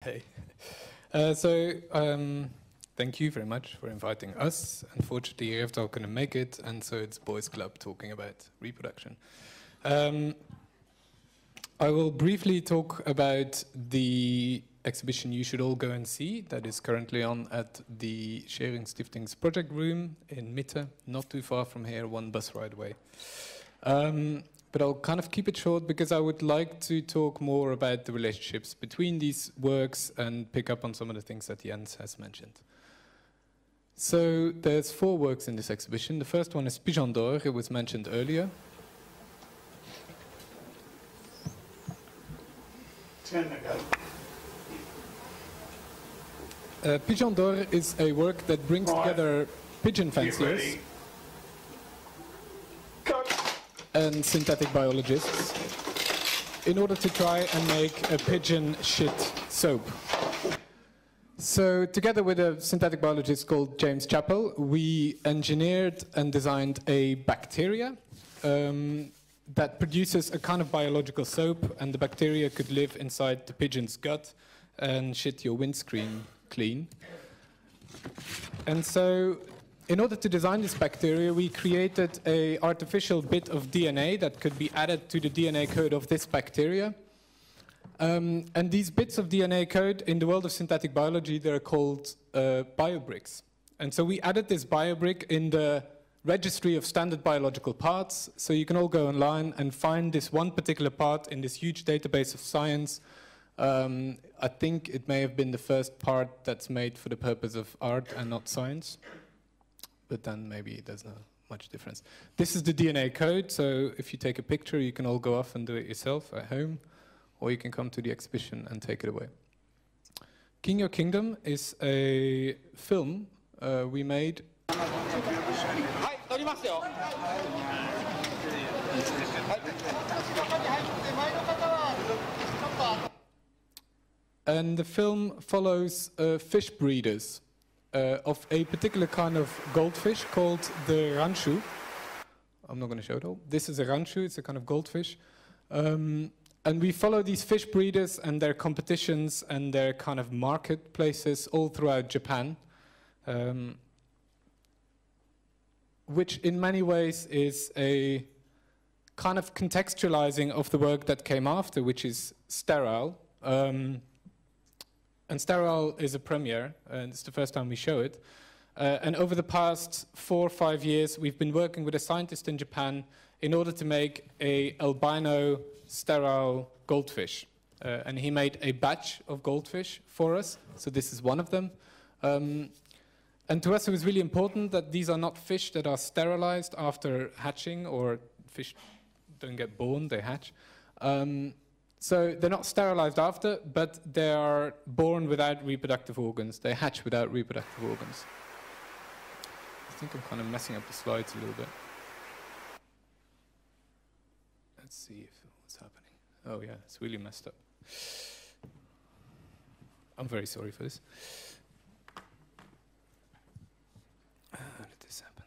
Hey. Thank you very much for inviting us. Unfortunately, you're not going to make it, and so it's Boys Club talking about reproduction. I will briefly talk about the exhibition you should all go and see that is currently on at the Schering Stifting's project room in Mitte, not too far from here, one bus ride away. But I'll kind of keep it short because I would like to talk more about the relationships between these works and pick up on some of the things that Jens has mentioned. So there's 4 works in this exhibition. The first one is PIGEON d'Or, it was mentioned earlier. PIGEON d'Or is a work that brings together pigeon fanciers and synthetic biologists in order to try and make a pigeon shit soap. So together with a synthetic biologist called James Chappell, we engineered and designed a bacteria that produces a kind of biological soap, and the bacteria could live inside the pigeon's gut and shit your windscreen clean. And so in order to design this bacteria, we created an artificial bit of DNA that could be added to the DNA code of this bacteria. And these bits of DNA code, in the world of synthetic biology, they're called biobricks. And so we added this biobrick in the registry of standard biological parts. So you can all go online and find this one particular part in this huge database of science. I think it may have been the first part that's made for the purpose of art and not science. But then maybe there's not much difference. This is the DNA code, so if you take a picture, you can all go off and do it yourself at home, or you can come to the exhibition and take it away. KINGYO Kingdom is a film we made. And the film follows fish breeders. Of a particular kind of goldfish called the ranshu. I'm not going to show it all. This is a ranshu, it's a kind of goldfish. And we follow these fish breeders and their competitions and their kind of marketplaces all throughout Japan. Which in many ways is a kind of contextualizing of the work that came after, which is Sterile. And Sterile is a premiere, and it's the first time we show it. And over the past 4 or 5 years, we've been working with a scientist in Japan in order to make an albino sterile goldfish. And he made a batch of goldfish for us, so this is one of them. And to us, it was really important that these are not fish that are sterilized after hatching, or fish don't get born, they hatch. So they're not sterilized after, but they are born without reproductive organs. They hatch without reproductive organs. I think I'm kind of messing up the slides a little bit. Let's see what's happening. Oh yeah, it's really messed up. I'm very sorry for this. Let this happen.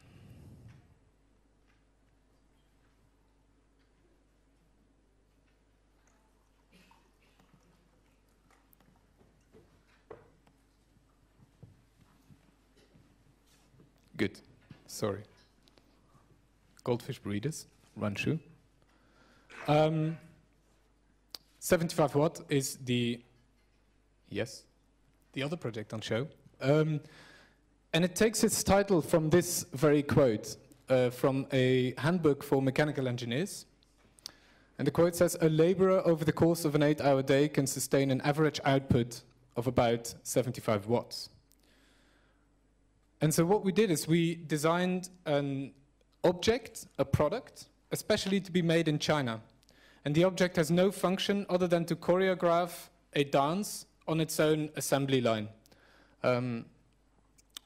Good. Sorry. Goldfish breeders, ranshu. 75 watt is the other project on show. And it takes its title from this very quote from a handbook for mechanical engineers. And the quote says, "A laborer over the course of an 8-hour day can sustain an average output of about 75 watts. And so what we did is we designed an object, a product, especially to be made in China. And the object has no function other than to choreograph a dance on its own assembly line. And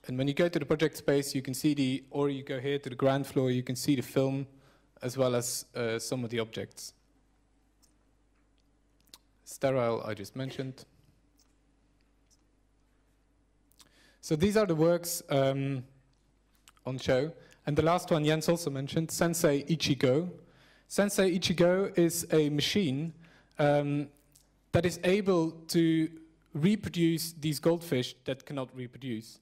when you go to the project space, you can see or you go here to the ground floor, you can see the film as well as some of the objects. Sterile, I just mentioned. So these are the works on show. And the last one Jens also mentioned, SENSEI ICHIGO. SENSEI ICHIGO is a machine that is able to reproduce these goldfish that cannot reproduce.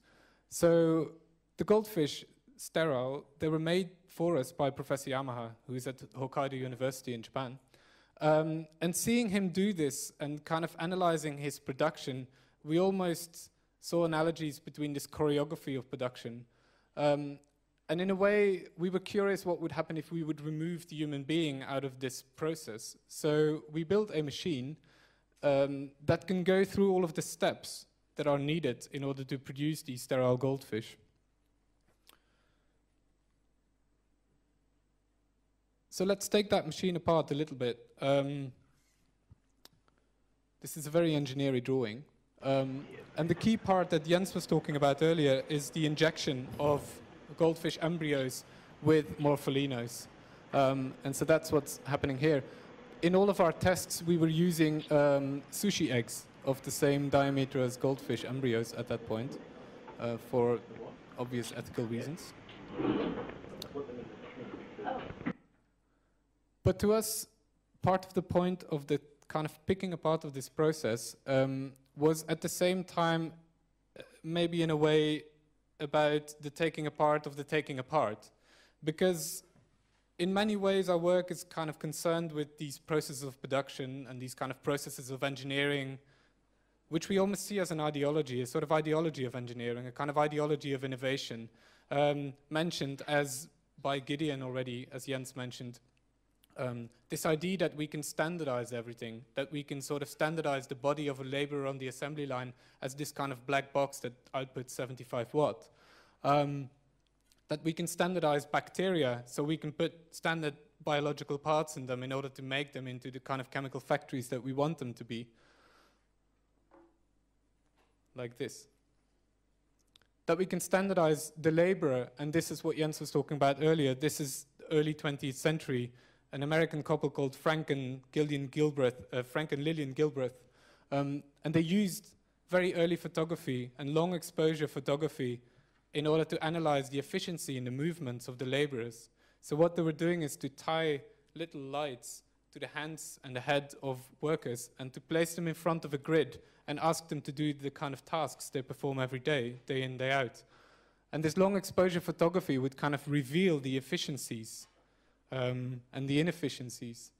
So the goldfish, sterile, they were made for us by Professor Yamaha, who is at Hokkaido University in Japan. And seeing him do this and kind of analyzing his production, we almost saw analogies between this choreography of production. And in a way, we were curious what would happen if we would remove the human being out of this process. So we built a machine that can go through all of the steps that are needed in order to produce these sterile goldfish. So let's take that machine apart a little bit. This is a very engineering drawing. And the key part that Jens was talking about earlier is the injection of goldfish embryos with morpholinos. And so that's what's happening here. In all of our tests, we were using sushi eggs of the same diameter as goldfish embryos at that point, for obvious ethical reasons. But to us, part of the point of the kind of picking apart of this process was at the same time, maybe in a way, about the taking apart of the taking apart. Because in many ways, our work is kind of concerned with these processes of production and these kind of processes of engineering, which we almost see as an ideology, a sort of ideology of engineering, a kind of ideology of innovation, mentioned as by Gideon already, as Jens mentioned. This idea that we can standardize everything, that we can sort of standardize the body of a laborer on the assembly line as this kind of black box that outputs 75 watt. That we can standardize bacteria, so we can put standard biological parts in them in order to make them into the kind of chemical factories that we want them to be. Like this. That we can standardize the laborer, and this is what Jens was talking about earlier. This is early 20th century. An American couple called Frank and Lillian Gilbreth, and they used very early photography and long exposure photography in order to analyze the efficiency in the movements of the laborers. So what they were doing is to tie little lights to the hands and the head of workers and to place them in front of a grid and ask them to do the kind of tasks they perform every day, day in, day out. And this long exposure photography would kind of reveal the efficiencies and the inefficiencies.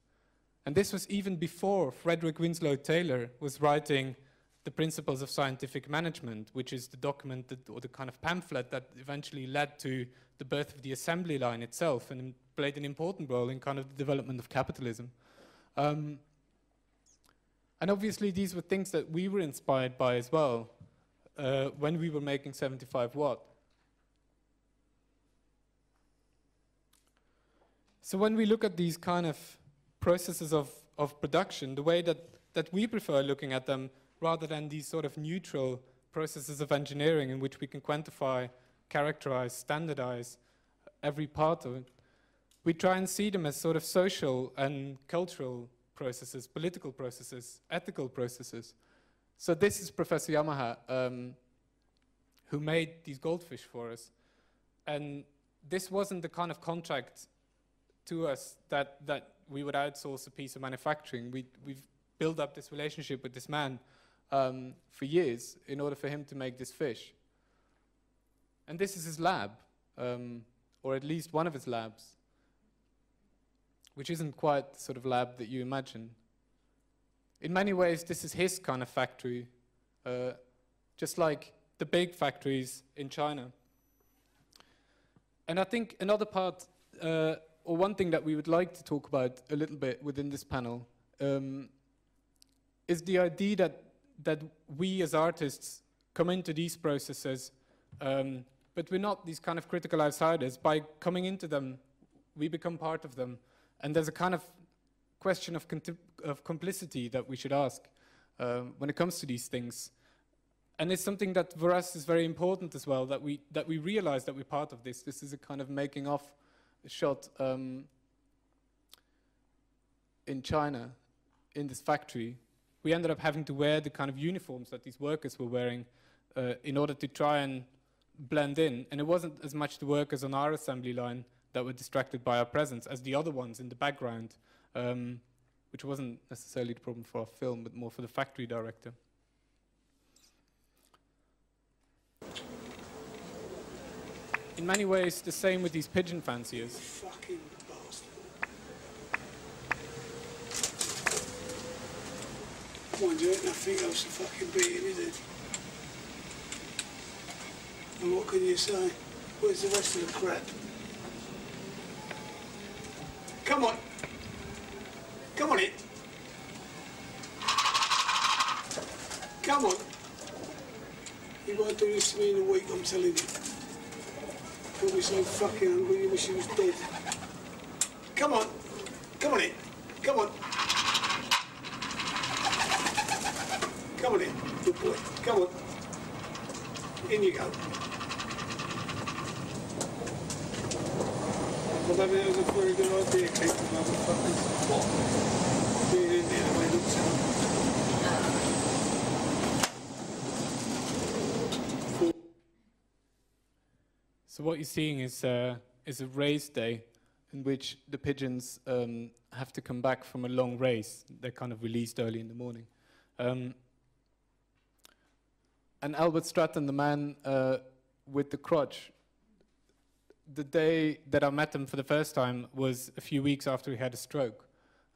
And this was even before Frederick Winslow Taylor was writing The Principles of Scientific Management, which is the document that, or the kind of pamphlet that eventually led to the birth of the assembly line itself and played an important role in kind of the development of capitalism. And obviously these were things that we were inspired by as well when we were making 75 watt. So when we look at these kind of processes of production, the way that we prefer looking at them, rather than these sort of neutral processes of engineering in which we can quantify, characterize, standardize every part of it, we try and see them as sort of social and cultural processes, political processes, ethical processes. So this is Professor Yamaha, who made these goldfish for us. And this wasn't the kind of contract to us that we would outsource a piece of manufacturing. We've built up this relationship with this man for years in order for him to make this fish. And this is his lab, or at least one of his labs, which isn't quite the sort of lab that you imagine. In many ways, this is his kind of factory, just like the big factories in China. And I think another part, or one thing that we would like to talk about a little bit within this panel is the idea that we as artists come into these processes, but we're not these kind of critical outsiders. By coming into them, we become part of them. And there's a kind of question of complicity that we should ask when it comes to these things. And it's something that for us is very important as well, that we realize that we're part of this. This is a kind of making off shot in China, in this factory. We ended up having to wear the kind of uniforms that these workers were wearing in order to try and blend in. And it wasn't as much the workers on our assembly line that were distracted by our presence as the other ones in the background, which wasn't necessarily the problem for our film, but more for the factory director. in many ways the same with these pigeon fanciers. Fucking bastard. Mind you, ain't nothing else to fucking beat him, is it? And what can you say? Where's the rest of the crap? Come on! Come on, it! Come on! You won't do this to me in a week, I'm telling you. You'll be so fucking hungry you wish you was dead. Come on! Come on, it! Come on! Come on in, good boy. Come on. In you go. Well, that was a very good idea, Kate, the motherfuckers. What? Being in there the way it looks like. So what you're seeing is a race day in which the pigeons have to come back from a long race. They're kind of released early in the morning. And Albert Stratton, the man with the crutch, the day that I met him for the first time was a few weeks after he had a stroke.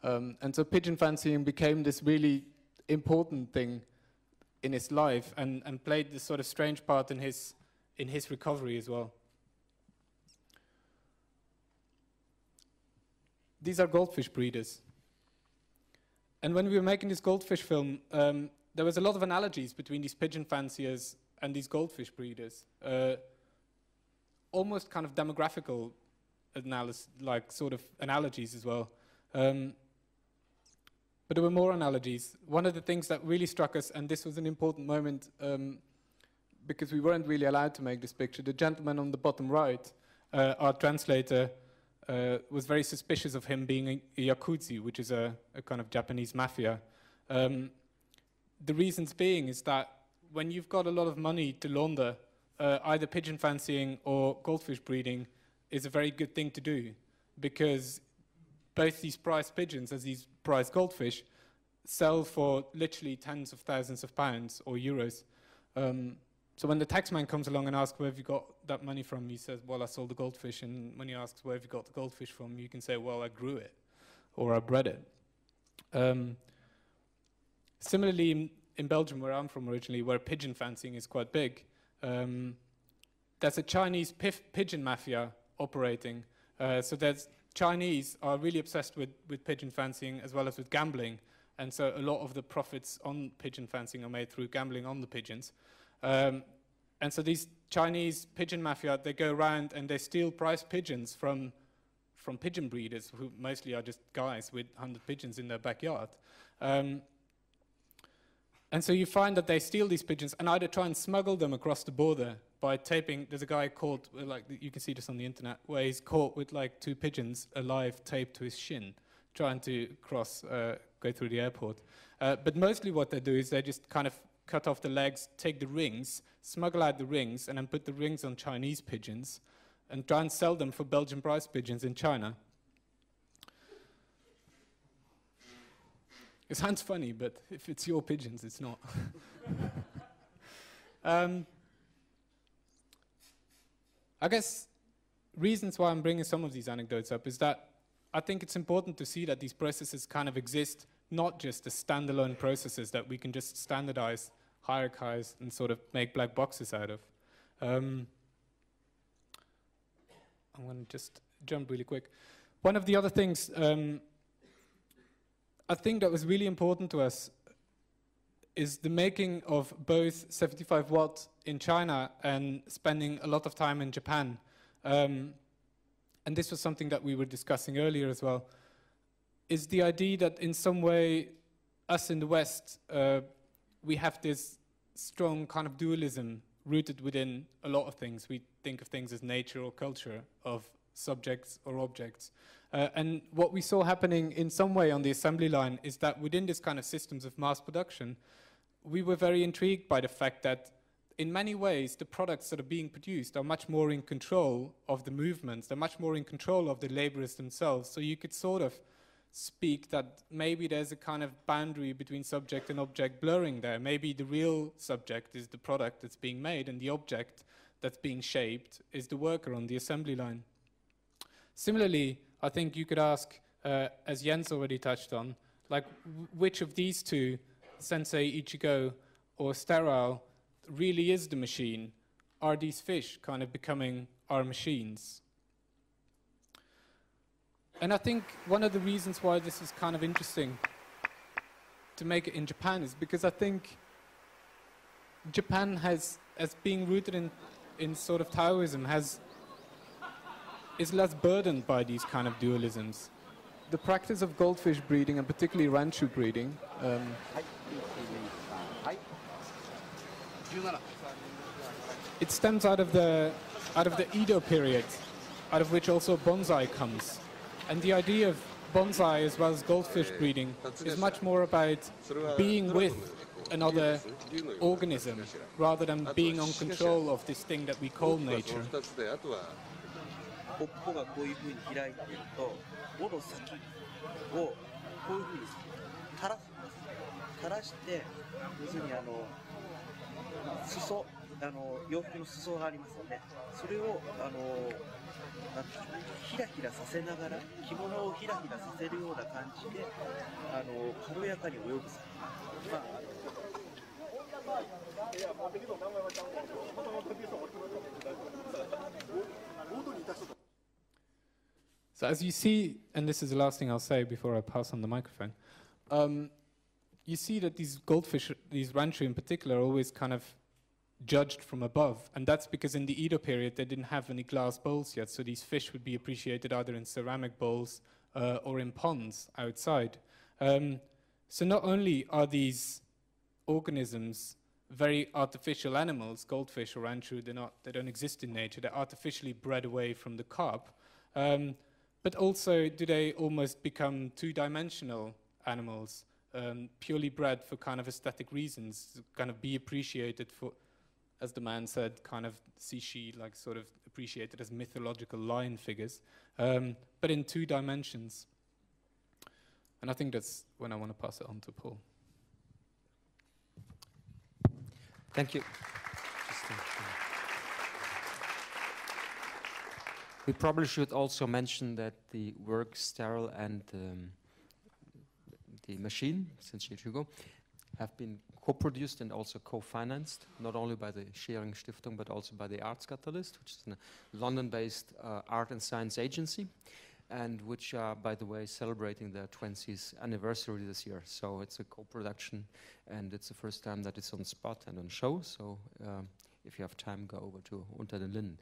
And so pigeon fancying became this really important thing in his life and played this sort of strange part in his recovery as well. These are goldfish breeders. And when we were making this goldfish film, there was a lot of analogies between these pigeon fanciers and these goldfish breeders. Almost kind of demographical analysis, like sort of analogies as well. But there were more analogies. One of the things that really struck us, and this was an important moment because we weren't really allowed to make this picture, the gentleman on the bottom right, our translator, was very suspicious of him being a Yakuza, which is a kind of Japanese mafia. The reasons being is that when you've got a lot of money to launder, either pigeon fancying or goldfish breeding is a very good thing to do, because both these prize pigeons as these prize goldfish sell for literally tens of thousands of pounds or euros. So when the taxman comes along and asks where have you got that money from, he says, well, I sold the goldfish. And when he asks where have you got the goldfish from, you can say, well, I grew it or I bred it. Similarly, in Belgium, where I'm from originally, where pigeon fancying is quite big, there's a Chinese pigeon mafia operating. So there's Chinese are really obsessed with pigeon fancying as well as with gambling. And so a lot of the profits on pigeon fancying are made through gambling on the pigeons. And so these Chinese pigeon mafia, they go around and they steal prize pigeons from pigeon breeders, who mostly are just guys with 100 pigeons in their backyard. And so you find that they steal these pigeons and either try and smuggle them across the border by taping. There's a guy caught, like you can see this on the internet, where he's caught with like 2 pigeons alive taped to his shin, trying to cross, go through the airport. But mostly what they do is they just kind of cut off the legs, take the rings, smuggle out the rings, and then put the rings on Chinese pigeons and try and sell them for Belgian prize pigeons in China. It sounds funny, but if it's your pigeons, it's not. I guess reasons why I'm bringing some of these anecdotes up is that I think it's important to see that these processes kind of exist, not just as standalone processes that we can just standardize, hierarchize, and sort of make black boxes out of. I'm going to just jump really quick. One of the other things I think that was really important to us is the making of both 75 watt in China and spending a lot of time in Japan. And this was something that we were discussing earlier as well, is the idea that in some way, us in the West, we have this strong kind of dualism rooted within a lot of things. We think of things as nature or culture, of subjects or objects. And what we saw happening in some way on the assembly line is that within this kind of systems of mass production, we were very intrigued by the fact that in many ways, the products that are being produced are much more in control of the movements. They're much more in control of the laborers themselves. So you could sort of speak that maybe there's a kind of boundary between subject and object blurring there. Maybe the real subject is the product that's being made, and the object that's being shaped is the worker on the assembly line. Similarly, I think you could ask, as Jens already touched on, like which of these two, SENSEI, ICHIGO, or sterile, really is the machine? Are these fish kind of becoming our machines? And I think one of the reasons why this is kind of interesting to make it in Japan is because I think Japan has, as being rooted in sort of Taoism, is less burdened by these kind of dualisms. The practice of goldfish breeding, and particularly ranchu breeding, it stems out of the Edo period, out of which also bonsai comes. And the idea of bonsai as well as goldfish breeding is much more about being with another organism rather than being on control of this thing that we call nature. 尾っぽがこういう風に開いていると、尾の先をこういう風に垂らすんです。垂らして、要するに裾、洋服の裾がありますよね。それをなんていうか、ひらひらさせながら、着物をひらひらさせるような感じで、軽やかに泳ぐさ。So as you see, and this is the last thing I'll say before I pass on the microphone, you see that these goldfish, these ranchu in particular, are always kind of judged from above. And that's because in the Edo period, they didn't have any glass bowls yet. So these fish would be appreciated either in ceramic bowls or in ponds outside. So not only are these organisms very artificial animals, goldfish or ranchu, they don't exist in nature. They're artificially bred away from the carp. But also, do they almost become two-dimensional animals, purely bred for kind of aesthetic reasons, to kind of be appreciated for, as the man said, kind of sishi, like sort of appreciated as mythological lion figures, but in two dimensions. And I think that's when I want to pass it on to Paul. Thank you. We probably should also mention that the work sterile and the machine, SENSEI, have been co-produced and also co-financed, not only by the Sharing Stiftung, but also by the Arts Catalyst, which is a London-based art and science agency, and which are, by the way, celebrating their 20th anniversary this year. So it's a co-production, and it's the first time that it's on spot and on show. So if you have time, go over to Unter den Linden.